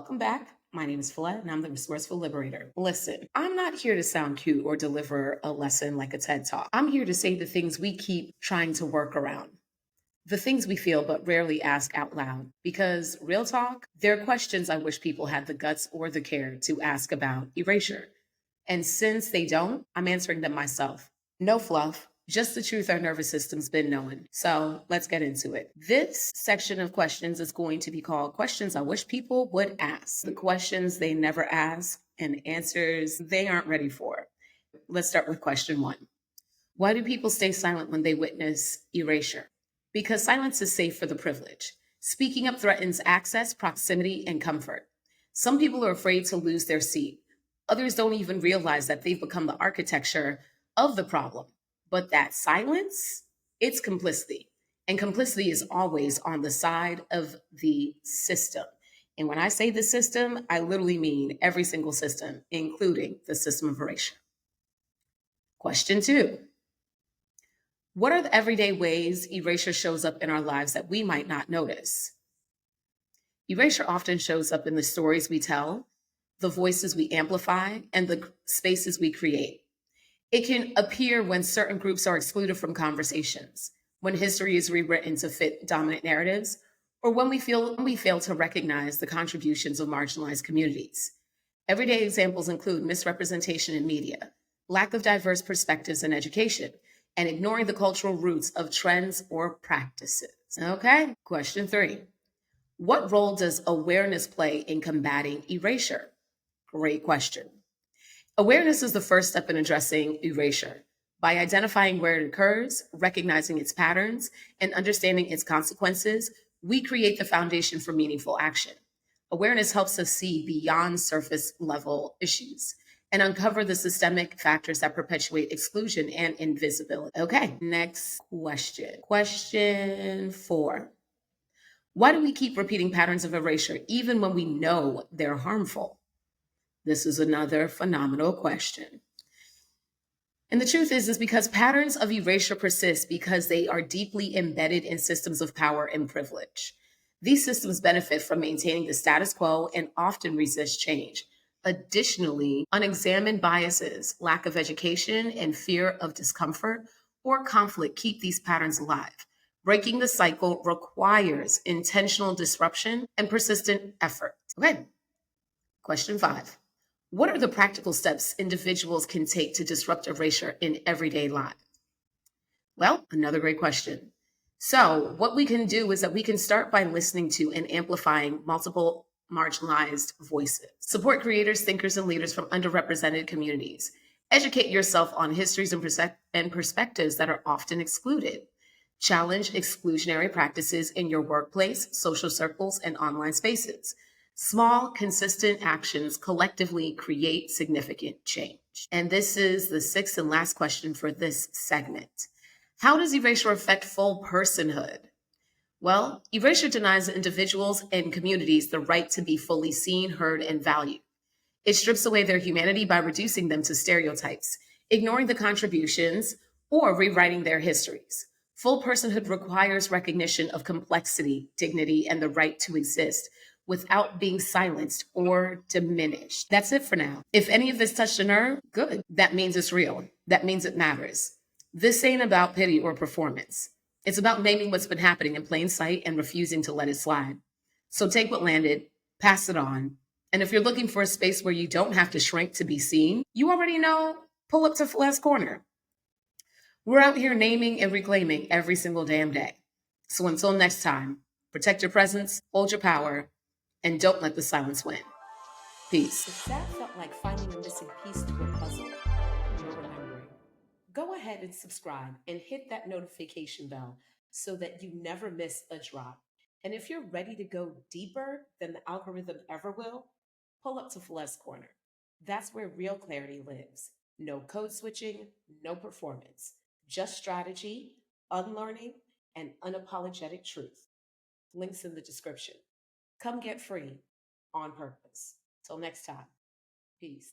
Welcome back. My name is Follette, and I'm the Resourceful Liberator. Listen, I'm not here to sound cute or deliver a lesson like a TED Talk. I'm here to say the things we keep trying to work around, the things we feel but rarely ask out loud. Because, real talk, there are questions I wish people had the guts or the care to ask about erasure. And since they don't, I'm answering them myself. No fluff, just the truth our nervous system's been knowing. So let's get into it. This section of questions is going to be called Questions I Wish People Would Ask. The questions they never ask and answers they aren't ready for. Let's start with question 1. Why do people stay silent when they witness erasure? Because silence is safe for the privileged. Speaking up threatens access, proximity, and comfort. Some people are afraid to lose their seat. Others don't even realize that they've become the architecture of the problem. But that silence, it's complicity. And complicity is always on the side of the system. And when I say the system, I literally mean every single system, including the system of erasure. Question 2. What are the everyday ways erasure shows up in our lives that we might not notice? Erasure often shows up in the stories we tell, the voices we amplify, and the spaces we create. It can appear when certain groups are excluded from conversations, when history is rewritten to fit dominant narratives, or when we fail to recognize the contributions of marginalized communities. Everyday examples include misrepresentation in media, lack of diverse perspectives in education, and ignoring the cultural roots of trends or practices. Okay, question 3. What role does awareness play in combating erasure? Great question. Awareness is the first step in addressing erasure. By identifying where it occurs, recognizing its patterns, and understanding its consequences, we create the foundation for meaningful action. Awareness helps us see beyond surface level issues and uncover the systemic factors that perpetuate exclusion and invisibility. Okay, next question. Question 4. Why do we keep repeating patterns of erasure even when we know they're harmful? This is another phenomenal question. And the truth is because patterns of erasure persist because they are deeply embedded in systems of power and privilege. These systems benefit from maintaining the status quo and often resist change. Additionally, unexamined biases, lack of education, and fear of discomfort or conflict keep these patterns alive. Breaking the cycle requires intentional disruption and persistent effort. Okay, question 5. What are the practical steps individuals can take to disrupt erasure in everyday life? Well, another great question. So, what we can do is that we can start by listening to and amplifying multiple marginalized voices. Support creators, thinkers, and leaders from underrepresented communities. Educate yourself on histories and perspectives that are often excluded. Challenge exclusionary practices in your workplace, social circles, and online spaces. Small, consistent actions collectively create significant change. And this is the 6th and last question for this segment. How does erasure affect full personhood? Well, erasure denies individuals and communities the right to be fully seen, heard, and valued. It strips away their humanity by reducing them to stereotypes, ignoring the contributions, or rewriting their histories. Full personhood requires recognition of complexity, dignity, and the right to exist without being silenced or diminished. That's it for now. If any of this touched a nerve, good. That means it's real. That means it matters. This ain't about pity or performance. It's about naming what's been happening in plain sight and refusing to let it slide. So take what landed, pass it on. And if you're looking for a space where you don't have to shrink to be seen, you already know, pull up to Follette's Corner. We're out here naming and reclaiming every single damn day. So until next time, protect your presence, hold your power, and don't let the silence win. Peace. If that felt like finding a missing piece to a puzzle you're remembering, go ahead and subscribe and hit that notification bell so that you never miss a drop. And if you're ready to go deeper than the algorithm ever will, pull up to Follette's Corner. That's where real clarity lives. No code switching, no performance, just strategy, unlearning, and unapologetic truth. Links in the description. Come get free on purpose. Till next time, peace.